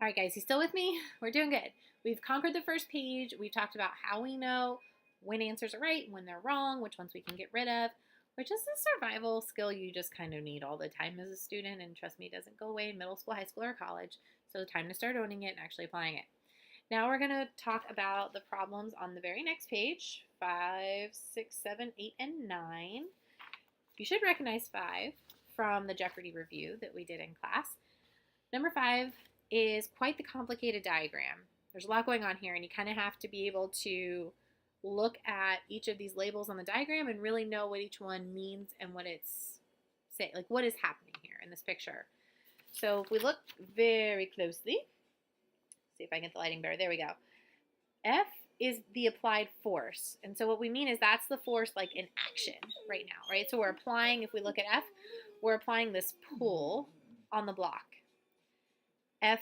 All right, guys, you still with me? We're doing good. We've conquered the first page. We've talked about how we know when answers are right, when they're wrong, which ones we can get rid of, which is a survival skill you just kind of need all the time as a student. And trust me, it doesn't go away in middle school, high school, or college. So time to start owning it and actually applying it. Now we're going to talk about the problems on the very next page, 5, 6, 7, 8, and 9. You should recognize 5 from the Jeopardy review that we did in class. Number 5 is quite the complicated diagram. There's a lot going on here, and you kind of have to be able to look at each of these labels on the diagram and really know what each one means and what it's saying, like what is happening here in this picture. So if we look very closely, see if I can get the lighting better. There we go. F is the applied force. And so what we mean is that's the force like in action right now, right? So we're applying, if we look at F, we're applying this pull on the block. F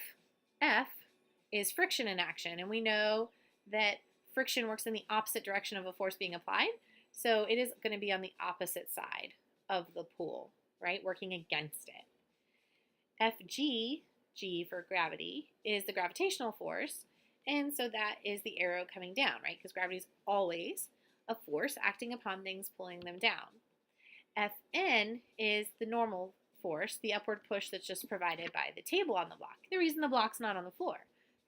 is friction in action, and we know that friction works in the opposite direction of a force being applied, so it is going to be on the opposite side of the pull, right, working against it. Fg, G for gravity, is the gravitational force, and so that is the arrow coming down, right, because gravity is always a force acting upon things, pulling them down. Fn is the normal force, the upward push that's just provided by the table on the block. The reason the block's not on the floor.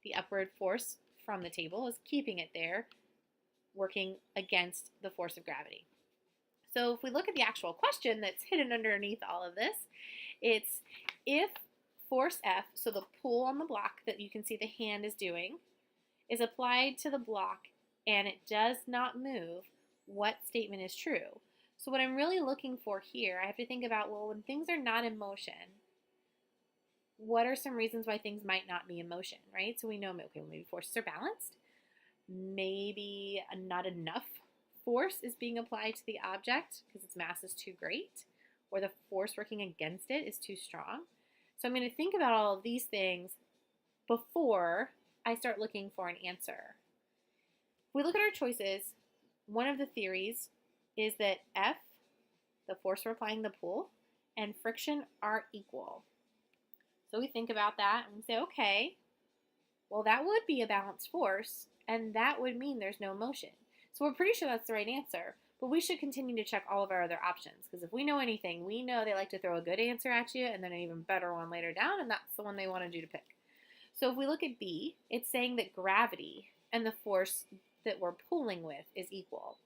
The upward force from the table is keeping it there, working against the force of gravity. So if we look at the actual question that's hidden underneath all of this, it's if force F, so the pull on the block that you can see the hand is doing, is applied to the block and it does not move, what statement is true? So what I'm really looking for here, I have to think about, well, when things are not in motion, what are some reasons why things might not be in motion, right? So we know, okay, maybe forces are balanced. Maybe not enough force is being applied to the object because its mass is too great, or the force working against it is too strong. So I'm going to think about all of these things before I start looking for an answer. If we look at our choices, one of the theories is that F, the force we're applying the pull, and friction are equal. So we think about that and we say, okay, well, that would be a balanced force, and that would mean there's no motion. So we're pretty sure that's the right answer, but we should continue to check all of our other options, because if we know anything, we know they like to throw a good answer at you and then an even better one later down, and that's the one they want to do to pick. So if we look at B, it's saying that gravity and the force that we're pulling with is equal.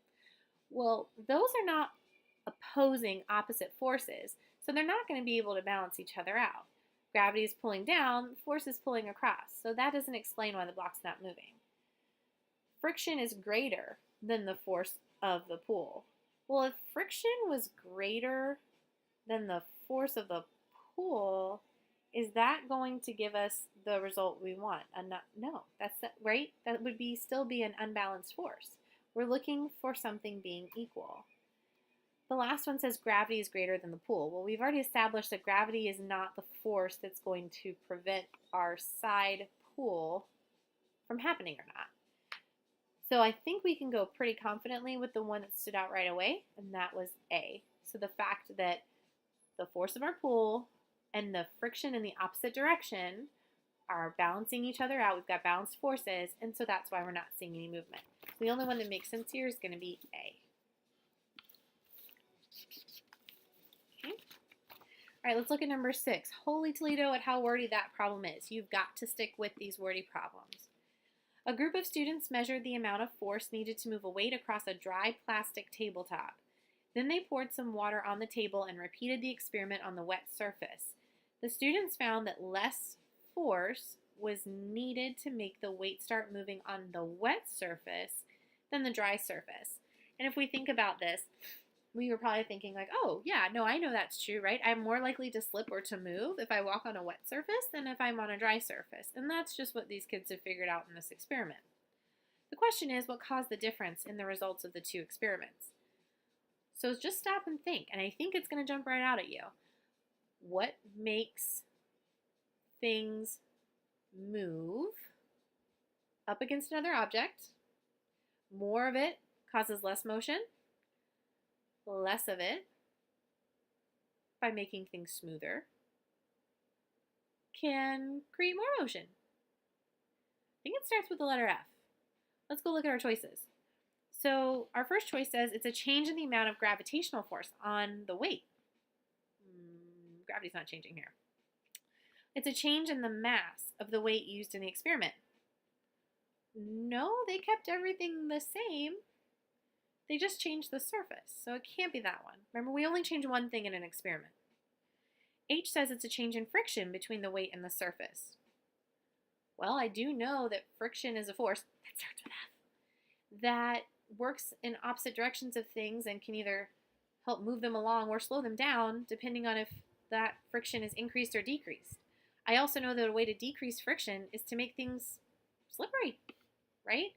Well, those are not opposing opposite forces, so they're not going to be able to balance each other out. Gravity is pulling down, force is pulling across, so that doesn't explain why the block's not moving. Friction is greater than the force of the pull. Well, if friction was greater than the force of the pull, is that going to give us the result we want? No, that's right. That would still be an unbalanced force. We're looking for something being equal. The last one says gravity is greater than the pull. Well, we've already established that gravity is not the force that's going to prevent our side pull from happening or not. So I think we can go pretty confidently with the one that stood out right away, and that was A. So the fact that the force of our pull and the friction in the opposite direction are balancing each other out. We've got balanced forces, and so that's why we're not seeing any movement. So the only one that makes sense here is going to be A. Okay. All right, let's look at number 6. Holy Toledo at how wordy that problem is. You've got to stick with these wordy problems. A group of students measured the amount of force needed to move a weight across a dry plastic tabletop. Then they poured some water on the table and repeated the experiment on the wet surface. The students found that less force was needed to make the weight start moving on the wet surface than the dry surface. And if we think about this, we were probably thinking like, oh, yeah, no, I know that's true, right? I'm more likely to slip or to move if I walk on a wet surface than if I'm on a dry surface. And that's just what these kids have figured out in this experiment. The question is, what caused the difference in the results of the two experiments? So just stop and think, and I think it's going to jump right out at you. What makes things move up against another object? More of it causes less motion. Less of it, by making things smoother, can create more motion. think it starts with the letter F. Let's go look at our choices. So our first choice says it's a change in the amount of gravitational force on the weight. Gravity's not changing here. It's a change in the mass of the weight used in the experiment. No, they kept everything the same. They just changed the surface, so it can't be that one. Remember, we only change one thing in an experiment. H says it's a change in friction between the weight and the surface. Well, I do know that friction is a force, that starts with F, that works in opposite directions of things and can either help move them along or slow them down, depending on if that friction is increased or decreased. I also know that a way to decrease friction is to make things slippery, right?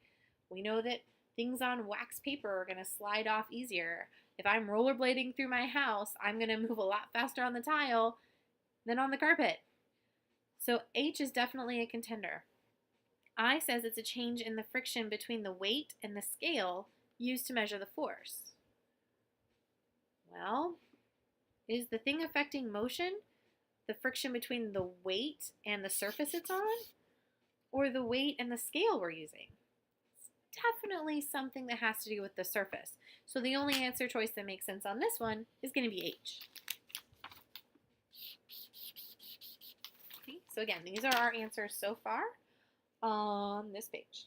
We know that things on wax paper are going to slide off easier. If I'm rollerblading through my house, I'm going to move a lot faster on the tile than on the carpet. So H is definitely a contender. I says it's a change in the friction between the weight and the scale used to measure the force. Well, is the thing affecting motion the friction between the weight and the surface it's on, or the weight and the scale we're using? It's definitely something that has to do with the surface. So the only answer choice that makes sense on this one is going to be H. Okay, so again, these are our answers so far on this page.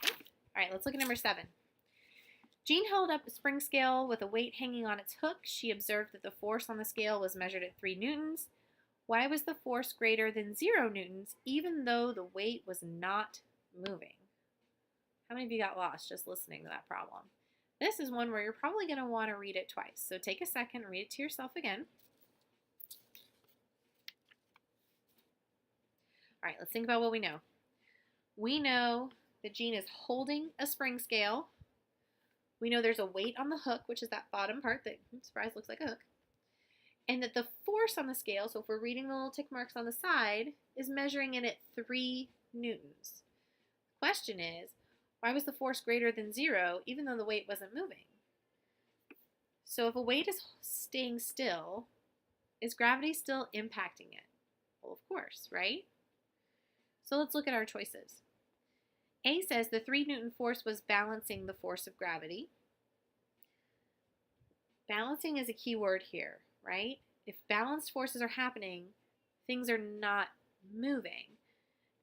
Okay. All right, let's look at number 7. Jean held up a spring scale with a weight hanging on its hook. She observed that the force on the scale was measured at 3 newtons. Why was the force greater than 0 newtons, even though the weight was not moving? How many of you got lost just listening to that problem? This is one where you're probably going to want to read it twice. So take a second and read it to yourself again. All right, let's think about what we know. We know that Jean is holding a spring scale. We know there's a weight on the hook, which is that bottom part that, surprise, looks like a hook. And that the force on the scale, so if we're reading the little tick marks on the side, is measuring it at 3 newtons. The question is, why was the force greater than 0, even though the weight wasn't moving? So if a weight is staying still, is gravity still impacting it? Well, of course, right? So let's look at our choices. A says the 3 Newton force was balancing the force of gravity. Balancing is a key word here, right? If balanced forces are happening, things are not moving.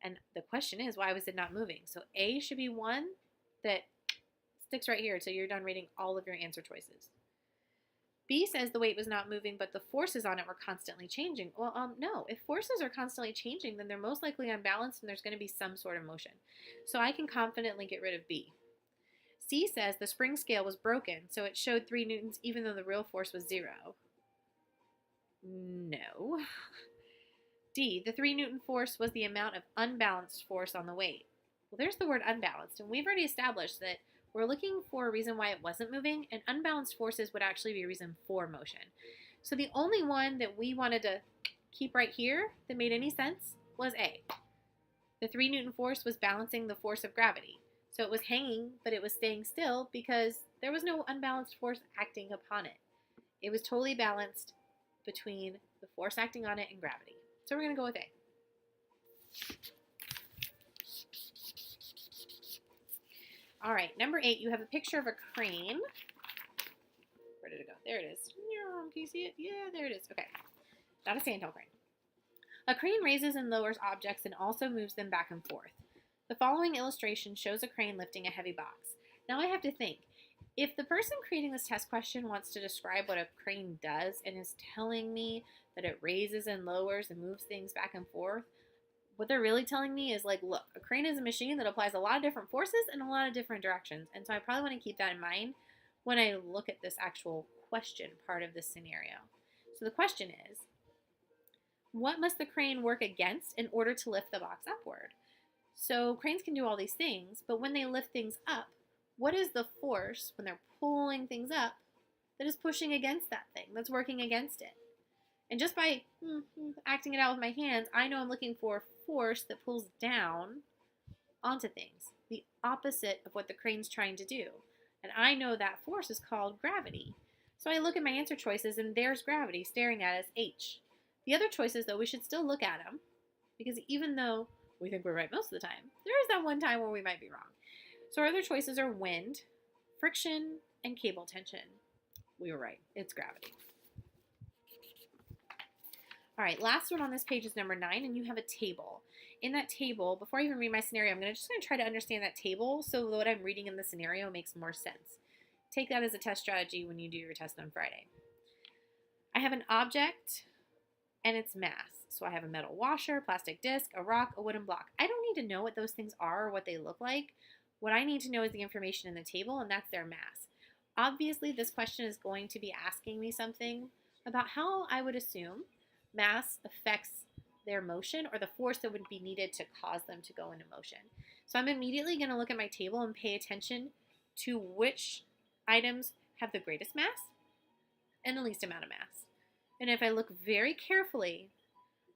And the question is, why was it not moving? So A should be one that sticks right here until you're done reading all of your answer choices. B says the weight was not moving, but the forces on it were constantly changing. Well, no. If forces are constantly changing, then they're most likely unbalanced and there's going to be some sort of motion. So I can confidently get rid of B. C says the spring scale was broken, so it showed 3 newtons even though the real force was 0. No. D, the 3 Newton force was the amount of unbalanced force on the weight. Well, there's the word unbalanced, and we've already established that we're looking for a reason why it wasn't moving, and unbalanced forces would actually be a reason for motion. So the only one that we wanted to keep right here that made any sense was A. The 3 Newton force was balancing the force of gravity. So it was hanging, but it was staying still because there was no unbalanced force acting upon it. It was totally balanced between the force acting on it and gravity. So we're going to go with A. All right, number 8, you have a picture of a crane. Where did it go? There it is. Can you see it? Yeah, there it is. Okay, not a sandhill crane. A crane raises and lowers objects and also moves them back and forth. The following illustration shows a crane lifting a heavy box. Now I have to think, if the person creating this test question wants to describe what a crane does and is telling me that it raises and lowers and moves things back and forth, what they're really telling me is like, look, a crane is a machine that applies a lot of different forces in a lot of different directions. And so I probably want to keep that in mind when I look at this actual question part of this scenario. So the question is, what must the crane work against in order to lift the box upward? So cranes can do all these things, but when they lift things up, what is the force when they're pulling things up that is pushing against that thing, that's working against it? And just by acting it out with my hands, I know I'm looking for force that pulls down onto things, the opposite of what the crane's trying to do. And I know that force is called gravity. So I look at my answer choices, and there's gravity staring at us, H. The other choices, though, we should still look at them, because even though we think we're right most of the time. There is that one time where we might be wrong. So our other choices are wind, friction, and cable tension. We were right. It's gravity. All right, last one on this page is number 9, and you have a table. In that table, before I even read my scenario, I'm just going to try to understand that table so what I'm reading in the scenario makes more sense. Take that as a test strategy when you do your test on Friday. I have an object and its mass. So I have a metal washer, plastic disc, a rock, a wooden block. I don't need to know what those things are or what they look like. What I need to know is the information in the table, and that's their mass. Obviously, this question is going to be asking me something about how I would assume mass affects their motion or the force that would be needed to cause them to go into motion. So I'm immediately going to look at my table and pay attention to which items have the greatest mass and the least amount of mass. And if I look very carefully,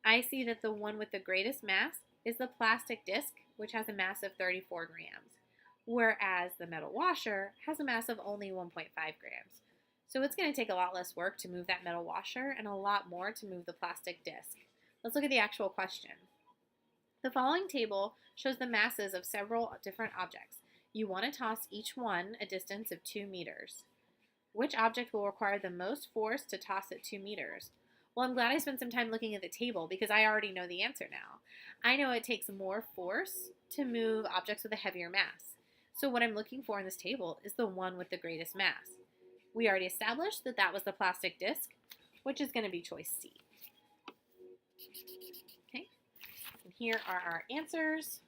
I see that the one with the greatest mass is the plastic disc, which has a mass of 34 grams, whereas the metal washer has a mass of only 1.5 grams. So it's going to take a lot less work to move that metal washer and a lot more to move the plastic disc. Let's look at the actual question. The following table shows the masses of several different objects. You want to toss each one a distance of 2 meters. Which object will require the most force to toss it 2 meters? Well, I'm glad I spent some time looking at the table because I already know the answer now. I know it takes more force to move objects with a heavier mass. So what I'm looking for in this table is the one with the greatest mass. We already established that that was the plastic disc, which is going to be choice C. Okay, and here are our answers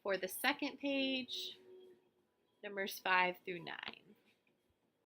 for the second page, numbers 5 through 9.